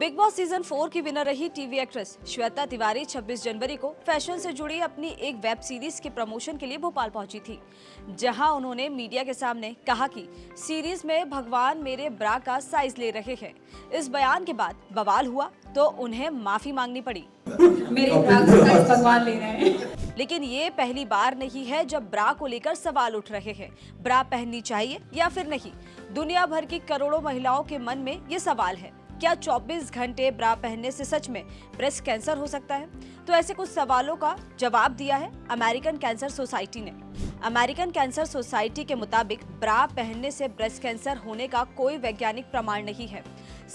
Big boss season 4 की winner रही TV actress Shweta Tiwari 26 जनवरी को फैशन से जुड़ी अपनी एक वेब सीरीज के प्रमोशन के लिए भोपाल पहुंची थी, जहां उन्होंने मीडिया के सामने कहा कि सीरीज में भगवान मेरे ब्रा का साइज ले रहे हैं। इस बयान के बाद बवाल हुआ तो उन्हें माफी मांगनी पड़ी। मेरे ब्रा का साइज भगवान ले रहे हैं। लेकिन ये पहली बार नहीं है जब ब्रा को लेकर सवाल उठ रहे हैं। ब्रा पहननी चाहिए या फिर नहीं? दुनिया भर की करोड़ों महिलाओं के मन में ये सवाल है। क्या 24 घंटे ब्रा पहनने से सच में ब्रेस्ट कैंसर हो सकता है? तो ऐसे कुछ सवालों का जवाब दिया है अमेरिकन कैंसर सोसाइटी ने। अमेरिकन कैंसर सोसाइटी के मुताबिक ब्रा पहनने से ब्रेस्ट कैंसर होने का कोई वैज्ञानिक प्रमाण नहीं है।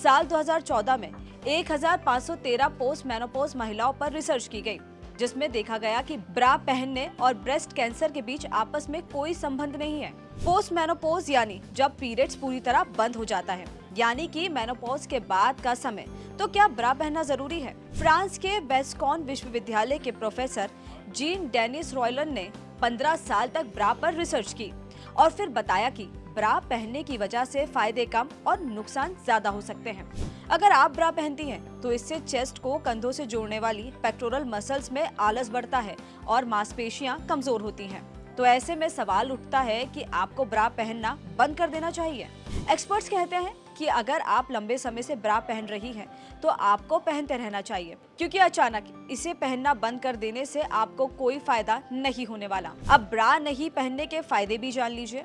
साल 2014 में 1513 पोस्ट मेनोपॉज महिलाओं पर रिसर्च की गई, जिसमें देखा गया कि ब्रा पहनने और ब्रेस्ट कैंसर के बीच आपस में कोई संबंध नहीं है। पोस्ट मेनोपॉज यानी जब पीरियड्स पूरी तरह बंद हो जाता है, यानी कि मेनोपॉज के बाद का समय, तो क्या ब्रा पहनना जरूरी है? फ्रांस के बेस्कॉन विश्वविद्यालय के प्रोफेसर जीन डेनिस रॉयलन ने 15 साल तक ब्रा पर रिसर्च की और फिर बताया कि ब्रा पहनने की वजह से फायदे कम और नुकसान ज्यादा हो सकते हैं। अगर आप ब्रा पहनती हैं, तो इससे चेस्ट को कंधों से जोड़ने वाली पेक्टोरल मसल्स में आलस बढ़ता है और मांसपेशियां कमजोर होती हैं। तो ऐसे में सवाल उठता है कि आपको ब्रा पहनना बंद कर देना चाहिए। एक्सपर्ट्स कहते हैं कि अगर आप लंबे समय से ब्रा पहन रही हैं, तो आपको पहनते रहना चाहिए, क्योंकि अचानक इसे पहनना बंद कर देने से आपको कोई फायदा नहीं होने वाला। अब ब्रा नहीं पहनने के फायदे भी जान लीजिए।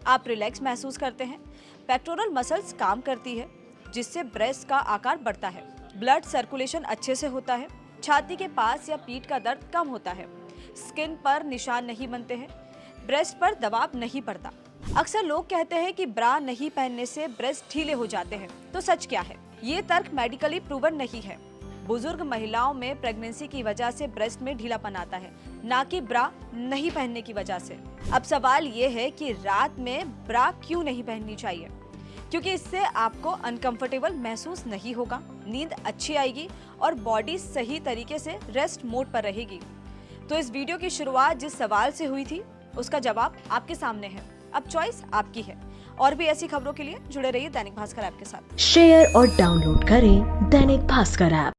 आप रिलैक्स महसूस करते हैं, पेक्टोरल मसल्स काम करती है, जिससे ब्रेस्ट का आकार बढ़ता है, ब्लड सर्कुलेशन अच्छे से होता है, छाती के पास या पीठ का दर्द कम होता है, स्किन पर निशान नहीं बनते हैं, ब्रेस्ट पर दबाव नहीं पड़ता। अक्सर लोग कहते हैं कि ब्रा नहीं पहनने से ब्रेस्ट ढीले हो जाते हैं, तो सच क्या है? ये तर्क मेडिकली प्रूवन नहीं है। बुजुर्ग महिलाओं में प्रेगनेंसी की वजह से ब्रेस्ट में ढीलापन आता है, ना कि ब्रा नहीं पहनने की वजह से। अब सवाल ये है कि रात में ब्रा क्यों नहीं पहननी चाहिए? क्योंकि इससे आपको अनकंफर्टेबल महसूस नहीं होगा, नींद अच्छी आएगी और बॉडी सही तरीके से रेस्ट मोड पर रहेगी। तो इस वीडियो की शुरुआत जिस सवाल से हुई थी, उसका जवाब आपके सामने है। अब चॉइस आपकी है। और भी ऐसी खबरों के लिए जुड़े रहिए दैनिक भास्कर ऐप के साथ। शेयर और डाउनलोड करें दैनिक भास्कर ऐप।